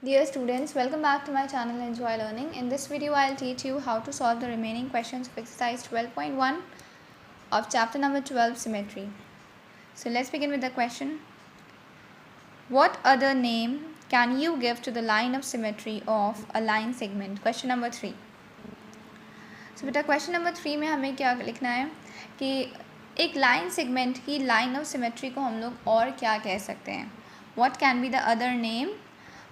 Dear students, welcome back to my channel Enjoy Learning. In this video, I'll teach you how to solve the remaining questions of exercise 12.1 of chapter number 12, Symmetry. So let's begin with the question. What other name can you give to the line of symmetry of a line segment? Question number 3. So बेटा question number 3 में हमें क्या लिखना है कि एक line segment की line of symmetry को हम लोग और क्या कह सकते हैं. What can be the other name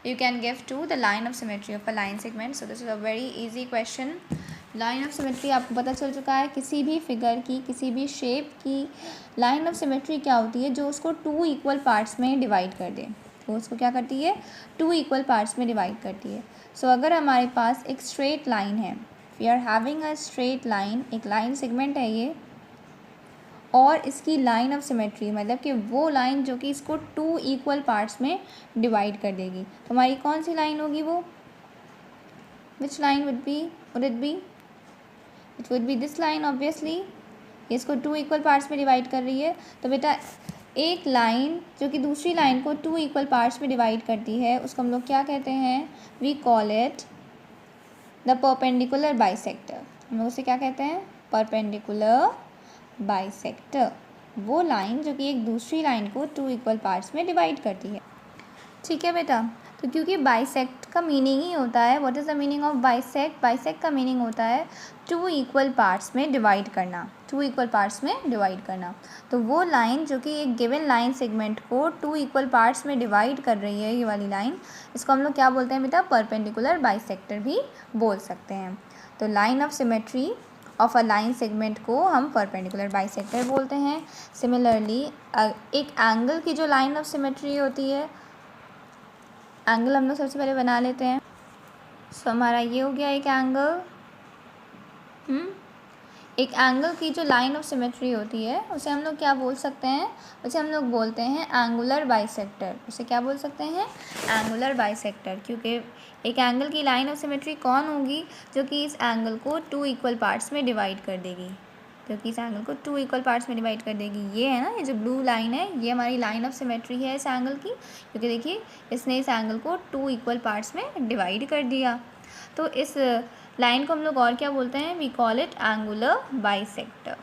you can give to the line of symmetry of a line segment? So this is a very easy question. Line of symmetry आपको पता चल चुका है, किसी भी फिगर की, किसी भी शेप की लाइन ऑफ सिमेट्री क्या होती है, जो उसको 2 इक्वल पार्ट्स में डिवाइड कर दे. तो उसको क्या करती है, 2 इक्वल पार्ट्स में डिवाइड करती है. सो अगर हमारे पास एक स्ट्रेट लाइन है, we are having a straight line, एक लाइन सेगमेंट है ये, और इसकी लाइन ऑफ सिमेट्री मतलब कि वो लाइन जो कि इसको 2 इक्वल पार्ट्स में डिवाइड कर देगी. तो हमारी कौन सी लाइन होगी वो, which line would it be, it would be this line obviously. इसको 2 इक्वल पार्ट्स में डिवाइड कर रही है. तो बेटा एक लाइन जो कि दूसरी लाइन को 2 इक्वल पार्ट्स में डिवाइड करती है, उसको हम लोग क्या कहते हैं, we call it the perpendicular bisector. हम लोग उसे क्या कहते हैं, परपेंडिकुलर बाइसेक्टर. वो लाइन जो कि एक दूसरी लाइन को 2 इक्वल पार्ट्स में डिवाइड करती है. ठीक है बेटा. तो क्योंकि बाइसेक्ट का मीनिंग ही होता है, what is the meaning of bisect, bisect का मीनिंग होता है 2 इक्वल पार्ट्स में डिवाइड करना, 2 इक्वल पार्ट्स में डिवाइड करना. तो वो लाइन जो कि एक गिवन लाइन सेगमेंट को 2 इक्वल पार्ट्स में डिवाइड कर रही है, ये वाली लाइन, इसको हम लोग क्या बोलते हैं बेटा, परपेंडिकुलर बाइसेक्टर भी बोल सकते हैं. तो line of symmetry of a line segment को हम परपेंडिकुलर बाइसेक्टर बोलते हैं. सिमिलरली एक एंगल की जो लाइन ऑफ सिमेट्री होती है, एंगल हम लोग सबसे पहले बना लेते हैं. सो हमारा ये हो गया एक एंगल. एक एंगल की जो लाइन ऑफ सिमेट्री होती है उसे हम लोग क्या बोल सकते हैं, उसे हम लोग बोलते हैं एंगुलर बाइसेक्टर. उसे क्या बोल सकते हैं, एंगुलर बाइसेक्टर. क्योंकि एक एंगल की लाइन ऑफ सिमेट्री कौन होगी, जो कि इस एंगल को 2 इक्वल पार्ट्स में डिवाइड कर देगी, क्योंकि इस एंगल को 2 इक्वल पार्ट्स में डिवाइड कर देगी. ये है ना, ये जो ब्लू लाइन है, ये हमारी लाइन ऑफ सिमेट्री है इस एंगल की, क्योंकि देखिए इसने इस एंगल को 2 इक्वल पार्ट्स में डिवाइड कर दिया. तो इस लाइन को हम लोग और क्या बोलते हैं, we call it angular bisector.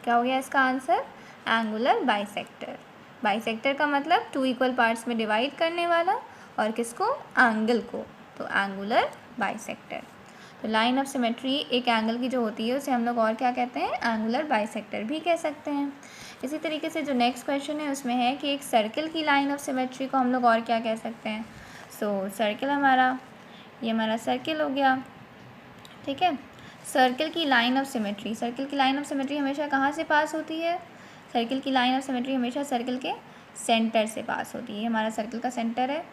क्या हो गया इसका आंसर, एंगुलर बाइसेक्टर. बाइसेक्टर का मतलब 2 इक्वल पार्ट्स में डिवाइड करने वाला, और किसको, एंगल को. तो एंगुलर बाइसेक्टर. तो लाइन ऑफ सिमेट्री एक एंगल की जो होती है उसे हम लोग और क्या कहते हैं, एंगुलर बाइसेक्टर भी कह सकते हैं. इसी तरीके से जो नेक्स्ट क्वेश्चन है उसमें है कि एक सर्किल की लाइन ऑफ सिमेट्री को हम लोग और क्या कह सकते हैं. सो सर्किल हमारा, ये हमारा सर्किल हो गया. ठीक है. सर्किल की लाइन ऑफ सिमेट्री, सर्किल की लाइन ऑफ सिमेट्री हमेशा कहाँ से पास होती है, सर्किल की लाइन ऑफ सिमेट्री हमेशा सर्किल के सेंटर से पास होती है. हमारा सर्किल का सेंटर है,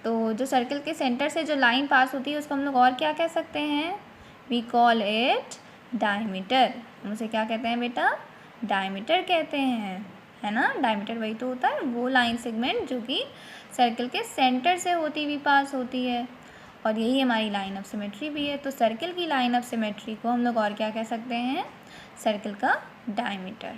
तो जो सर्किल के सेंटर से जो लाइन पास होती है उसको हम लोग और क्या कह सकते हैं, वी कॉल इट डायमीटर. हम उसे क्या कहते हैं बेटा, डायमीटर कहते हैं, है ना. डायमीटर वही तो होता है, वो लाइन सेगमेंट जो कि सर्किल के सेंटर से होती हुई पास होती है, और यही हमारी लाइन ऑफ सिमेट्री भी है. तो सर्किल की लाइन ऑफ सिमेट्री को हम लोग और क्या कह सकते हैं, सर्किल का डायमीटर.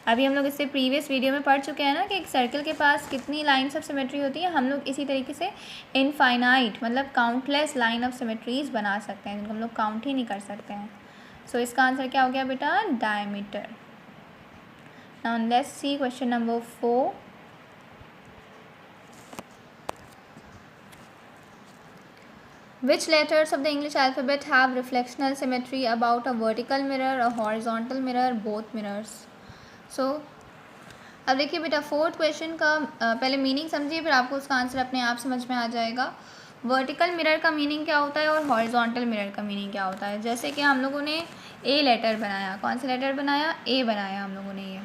अभी हम लोग इससे प्रीवियस वीडियो में पढ़ चुके हैं ना कि एक सर्किल के पास कितनी लाइन्स ऑफ सिमेट्री होती है. हम लोग इसी तरीके से इनफाइनाइट मतलब काउंटलेस लाइन ऑफ सिमेट्रीज बना सकते हैं, जिनको हम लोग काउंट ही नहीं कर सकते हैं. सो इसका आंसर क्या हो गया बेटा, diameter. Now let's see question number 4. Which letters of the English alphabet have reflectional symmetry about a vertical mirror, a horizontal mirror, both mirrors? So, अब देखिए बेटा फोर्थ क्वेश्चन का पहले मीनिंग समझिए, फिर आपको उसका आंसर अपने आप समझ में आ जाएगा. वर्टिकल मिरर का मीनिंग क्या होता है और हॉरिजॉन्टल मिरर का मीनिंग क्या होता है. जैसे कि हम लोगों ने ए लेटर बनाया, कौन सा लेटर बनाया, ए बनाया हम लोगों ने, ये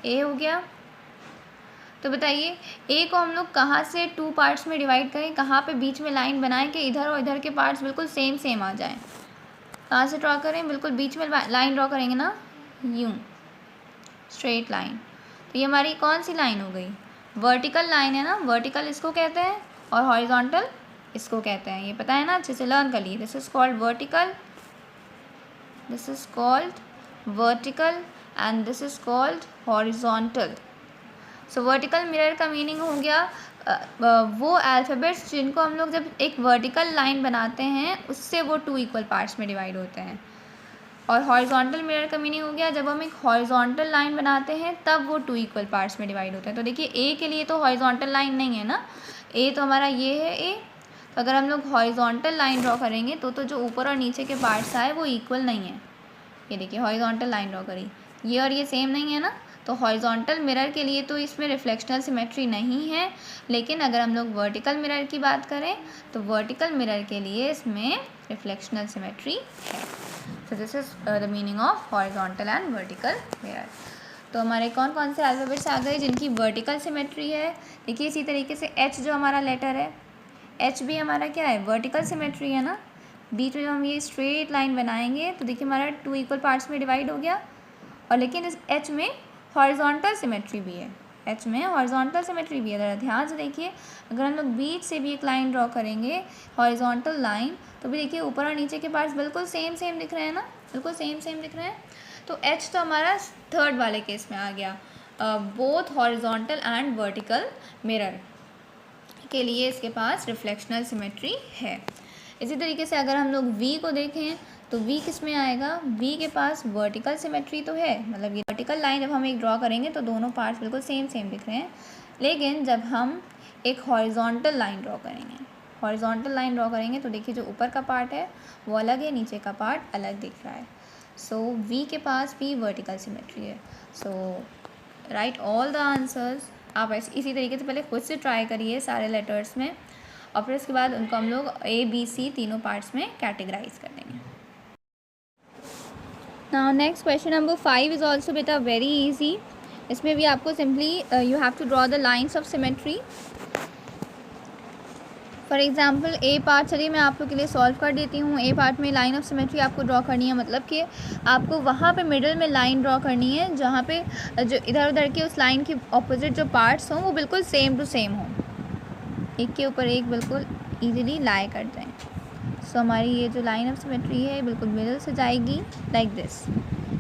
ए हो गया. तो बताइए ए को हम लोग कहाँ से 2 पार्ट्स में डिवाइड करें, कहाँ पे बीच में लाइन बनाएं कि इधर और इधर के पार्ट्स बिल्कुल सेम आ जाएं. कहाँ से ड्रॉ करें, बिल्कुल बीच में लाइन ड्रॉ करेंगे ना, यूँ स्ट्रेट लाइन. तो ये हमारी कौन सी लाइन हो गई, वर्टिकल लाइन है ना. वर्टिकल इसको कहते हैं और हॉरिजॉन्टल इसको कहते हैं, ये पता है ना, अच्छे से लर्न कर लिए. This is called vertical, this is called vertical and this is called horizontal. So vertical mirror का मीनिंग हो गया वो अल्फ़ाबेट्स जिनको हम लोग जब एक वर्टिकल लाइन बनाते हैं उससे वो 2 इक्वल पार्ट्स में डिवाइड होते हैं। और हॉरिजॉन्टल मिरर का मीनिंग हो गया जब हम एक हॉरिजॉन्टल लाइन बनाते हैं तब वो 2 इक्वल पार्ट्स में डिवाइड होते हैं। तो देखिए ए के लिए तो हॉरिजॉन्टल लाइन नहीं है ना, ए तो हमारा ये है ए। तो अगर हम लोग हॉरिजॉन्टल लाइन ड्रॉ करेंगे तो जो ऊपर और नीचे के पार्ट्स आए वो इक्वल नहीं है। ये देखिए हॉरिजॉन्टल लाइन ड्रॉ करी, ये और ये सेम नहीं है ना, तो हॉरिजॉन्टल मिरर के लिए तो इसमें रिफ्लेक्शनल सिमेट्री नहीं है। लेकिन अगर हम लोग वर्टिकल मिरर की बात करें तो वर्टिकल मिरर के लिए इसमें रिफ्लेक्शनल सिमेट्री है। So this is the meaning of horizontal and vertical mirror. तो हमारे कौन कौन से अल्फ़ाबेट्स आ गए जिनकी वर्टिकल सिमेट्री है। देखिए इसी तरीके से एच जो हमारा लेटर है, एच भी हमारा क्या है, वर्टिकल सिमेट्री है ना। बीच में हम ये स्ट्रेट लाइन बनाएंगे तो देखिए हमारा 2 इक्वल पार्ट्स में डिवाइड हो गया। और लेकिन इस एच में हॉरिजॉन्टल सिमेट्री भी है, एच में हॉरिजॉन्टल सिमेट्री भी है। ज़रा ध्यान से देखिए, अगर हम लोग बीच से भी एक लाइन ड्रॉ करेंगे हॉरिजॉन्टल लाइन तो भी देखिए ऊपर और नीचे के पार्ट्स बिल्कुल सेम सेम दिख रहे हैं ना, बिल्कुल सेम सेम दिख रहे हैं। तो एच तो हमारा थर्ड वाले केस में आ गया, both horizontal and vertical mirror के लिए इसके पास रिफ्लेक्शनल सिमेट्री है। इसी तरीके से अगर हम लोग वी को देखें तो वी किस में आएगा, वी के पास वर्टिकल सिमेट्री तो है, मतलब ये वर्टिकल लाइन जब हम एक ड्रॉ करेंगे तो दोनों पार्ट्स बिल्कुल सेम सेम दिख रहे हैं। लेकिन जब हम एक हॉरिजॉन्टल लाइन ड्रॉ करेंगे, हॉरिजॉन्टल लाइन ड्रॉ करेंगे तो देखिए जो ऊपर का पार्ट है वो अलग है, नीचे का पार्ट अलग दिख रहा है। सो वी के पास भी वर्टिकल सिमेट्री है। सो राइट ऑल द आंसर्स। आप इसी तरीके से पहले खुद से ट्राई करिए सारे लेटर्स में और फिर उसके बाद उनको हम लोग ए बी सी तीनों पार्ट्स में कैटेगराइज कर देंगे। Now next question number 5 is also बेटा वेरी ईजी। इसमें भी आपको simply you have to draw the lines of symmetry. For example A part, चलिए मैं आप लोग के लिए सॉल्व कर देती हूँ। ए पार्ट में लाइन ऑफ सिमेट्री आपको ड्रॉ करनी है, मतलब कि आपको वहाँ पे मिडिल में लाइन ड्रॉ करनी है जहाँ पे जो इधर उधर के उस लाइन के ऑपोजिट जो पार्ट्स हों वो बिल्कुल सेम टू सेम हों, एक के ऊपर एक बिल्कुल ईजिली लाई कर जाएँ। सो हमारी ये जो लाइन ऑफ सिमेट्री है बिल्कुल मिडिल से जाएगी लाइक दिस।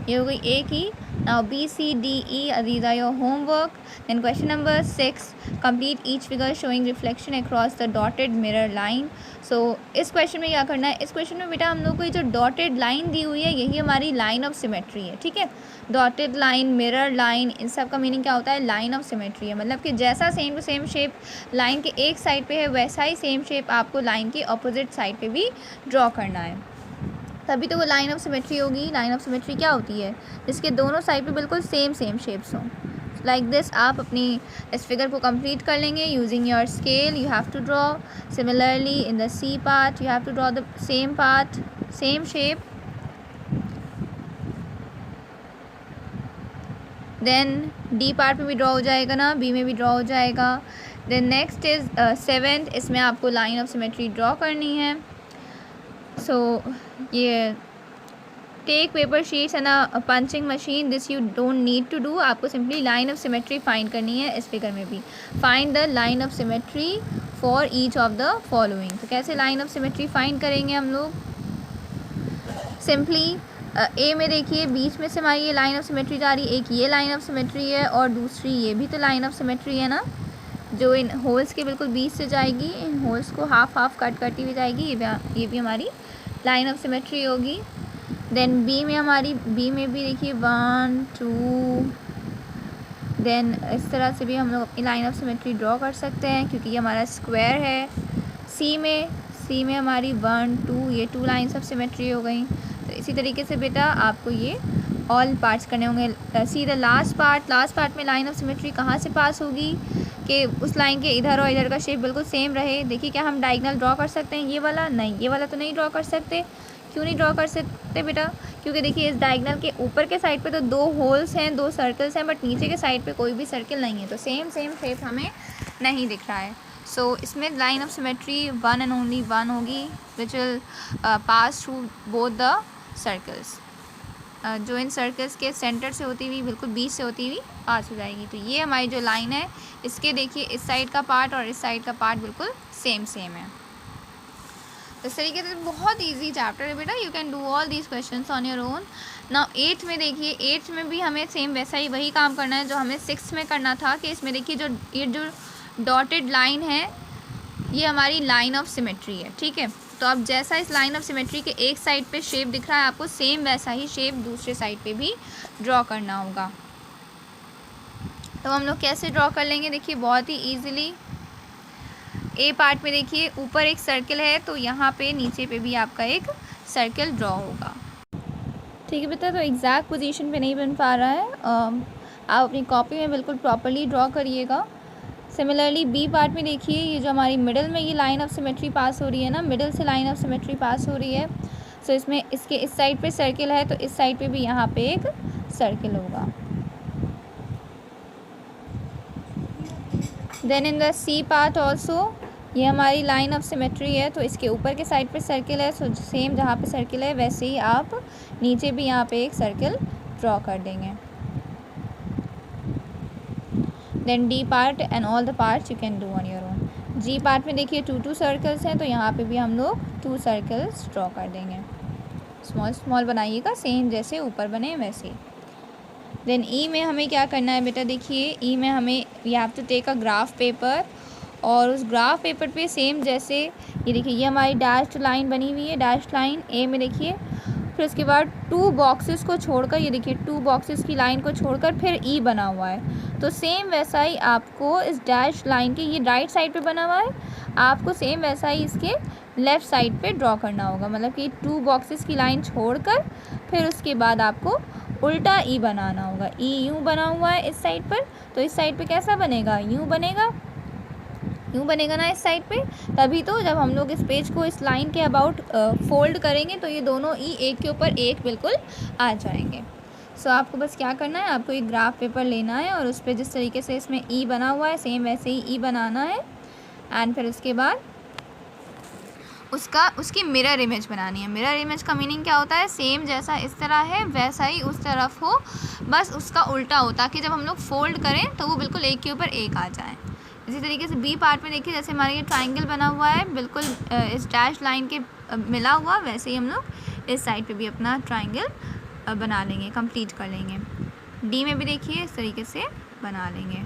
ये हो गई ए की। Now B C D E, these are your homework. Then question number 6, complete each figure showing reflection across the dotted mirror line. So इस क्वेश्चन में क्या करना है, इस क्वेश्चन में बेटा हम लोग को ये जो डॉटेड लाइन दी हुई है यही हमारी लाइन ऑफ सिमेट्री है, ठीक है। डॉटेड लाइन, मिरर लाइन, इन सब का मीनिंग क्या होता है, लाइन ऑफ सिमेट्री है। मतलब कि जैसा same to same shape line के एक साइड पे है वैसा ही सेम शेप आपको लाइन के अपोजिट साइड पे भी ड्रॉ करना है, तभी तो वो लाइन ऑफ सिमेट्री होगी। लाइन ऑफ सिमेट्री क्या होती है, जिसके दोनों साइड पे बिल्कुल सेम सेम शेप्स हों। लाइक दिस आप अपनी इस फिगर को कंप्लीट कर लेंगे using your scale. You have to draw similarly in the C part, you have to draw the same part, same shape. Then D part में भी draw हो जाएगा ना, बी में भी ड्रॉ हो जाएगा। देन नेक्स्ट इज़ 7th, इसमें आपको लाइन ऑफ सिमेट्री ड्रॉ करनी है। सो ये take paper sheets and a punching machine, this you don't need to do. आपको simply line of symmetry find करनी है। इस फिगर में भी find the line of symmetry for each of the following. तो कैसे लाइन ऑफ सिमेट्री फाइंड करेंगे हम लोग, सिंपली ए में देखिए बीच में से हमारी ये लाइन ऑफ सिमेट्री जा रही है, एक ये लाइन ऑफ सिमेट्री है और दूसरी ये भी तो लाइन ऑफ सिमेट्री है ना, जो इन होल्स के बिल्कुल बीच से जाएगी, इन होल्स को हाफ हाफ कट करती हुई जाएगी, ये भी हमारी लाइन ऑफ सिमेट्री होगी। देन बी में हमारी, बी में भी देखिए 1 2, देन इस तरह से भी हम लोग अपनी लाइन ऑफ सिमेट्री ड्रॉ कर सकते हैं क्योंकि ये हमारा स्क्वायर है। सी में हमारी 1 2, ये 2 लाइन्स ऑफ सिमेट्री हो गई। तो इसी तरीके से बेटा आपको ये ऑल पार्ट्स करने होंगे। सी द लास्ट पार्ट में लाइन ऑफ सिमेट्री कहाँ से पास होगी कि उस लाइन के इधर और इधर का शेप बिल्कुल सेम रहे। देखिए क्या हम डायगोनल ड्रॉ कर सकते हैं, ये वाला नहीं, ये वाला तो नहीं ड्रॉ कर सकते। क्यों नहीं ड्रॉ कर सकते बेटा, क्योंकि देखिए इस डायगोनल के ऊपर के साइड पे तो 2 होल्स हैं, 2 सर्कल्स हैं, बट नीचे के साइड पे कोई भी सर्कल नहीं है, तो सेम शेप हमें नहीं दिख रहा है। सो इसमें line of symmetry 1 and only 1 होगी which will pass through both the circles, जो इन सर्कल्स के सेंटर से होती हुई बिल्कुल बीच से होती हुई पास हो जाएगी। तो ये हमारी जो लाइन है इसके देखिए इस साइड का पार्ट और इस साइड का पार्ट बिल्कुल सेम है। इस तरीके से बहुत इजी चैप्टर है बेटा, you can do all these questions on your own. Now 8th में देखिए, 8th में भी हमें सेम वैसा ही वही काम करना है जो हमें 6th में करना था, कि इसमें देखिए जो डॉटेड लाइन है ये हमारी लाइन ऑफ सिमेट्री है, ठीक है। तो अब जैसा इस लाइन ऑफ सिमेट्री के एक साइड पे शेप दिख रहा है आपको, सेम वैसा ही शेप दूसरे साइड पे भी ड्रॉ करना होगा। तो हम लोग कैसे ड्रॉ कर लेंगे, देखिए बहुत ही ईजिली। ए पार्ट में देखिए ऊपर एक सर्कल है, तो यहाँ पे नीचे पे भी आपका एक सर्कल ड्रॉ होगा, ठीक है बेटा। तो एग्जैक्ट पोजीशन पे नहीं बन पा रहा है, आप अपनी कॉपी में बिल्कुल प्रॉपरली ड्रॉ करिएगा। सिमिलरली बी पार्ट में देखिए, ये जो हमारी मिडिल में ये लाइन ऑफ सिमेट्री पास हो रही है ना, मिडिल से लाइन ऑफ सिमेट्री पास हो रही है, सो इसमें इसके इस साइड पे सर्कल है, तो इस साइड पे भी यहाँ पे एक सर्कल होगा। Then in the C part also, ये हमारी लाइन ऑफ सिमेट्री है, तो इसके ऊपर के साइड पे सर्कल है, सो सेम जहाँ पे सर्कल है वैसे ही आप नीचे भी यहाँ पे एक सर्कल ड्रॉ कर देंगे। Then D part and all the parts you can do on your own. G part में देखिए 2 सर्कल्स हैं, तो यहाँ पे भी हम लोग 2 सर्कल्स ड्रॉ कर देंगे। स्मॉल स्मॉल बनाइएगा, सेम जैसे ऊपर बने वैसे। देन ई में हमें क्या करना है बेटा, देखिए ई में हमें we have to take a graph paper, और उस ग्राफ पेपर पे सेम जैसे ये देखिए ये हमारी डैश्ड लाइन बनी हुई है, डैश्ड लाइन ए में देखिए, फिर उसके बाद 2 बॉक्सेस को छोड़कर, ये देखिए 2 बॉक्सेस की लाइन को छोड़कर फिर ई बना हुआ है। तो सेम वैसा ही आपको इस डैश लाइन के, ये राइट साइड पे बना हुआ है, आपको सेम वैसा ही इसके लेफ़्ट साइड पे ड्रॉ करना होगा। मतलब कि 2 बॉक्सेस की लाइन छोड़कर फिर उसके बाद आपको उल्टा ई बनाना होगा। ई यूँ बना हुआ है इस साइड पर, तो इस साइड पे कैसा बनेगा, यूँ बनेगा, यूँ बनेगा ना इस साइड पे। तभी तो जब हम लोग इस पेज को इस लाइन के अबाउट फोल्ड करेंगे तो ये दोनों ई एक के ऊपर एक बिल्कुल आ जाएंगे। सो आपको बस क्या करना है, आपको एक ग्राफ पेपर लेना है और उस पर जिस तरीके से इसमें ई बना हुआ है सेम वैसे ही ई बनाना है, एंड फिर उसके बाद उसकी मिरर इमेज बनानी है। मिरर इमेज का मीनिंग क्या होता है, सेम जैसा इस तरह है वैसा ही उस तरफ हो, बस उसका उल्टा हो, ताकि जब हम लोग फोल्ड करें तो वो बिल्कुल एक के ऊपर एक आ जाए। इसी तरीके से बी पार्ट में देखिए, जैसे हमारा ये ट्राइंगल बना हुआ है बिल्कुल इस डैश लाइन के मिला हुआ, वैसे ही हम लोग इस साइड पे भी अपना ट्राइंगल बना लेंगे, कंप्लीट कर लेंगे। डी में भी देखिए इस तरीके से बना लेंगे,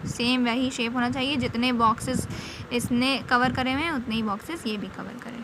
सेम वही शेप होना चाहिए, जितने बॉक्सेस इसने कवर करे हुए हैं उतने ही बॉक्सेस ये भी कवर करें।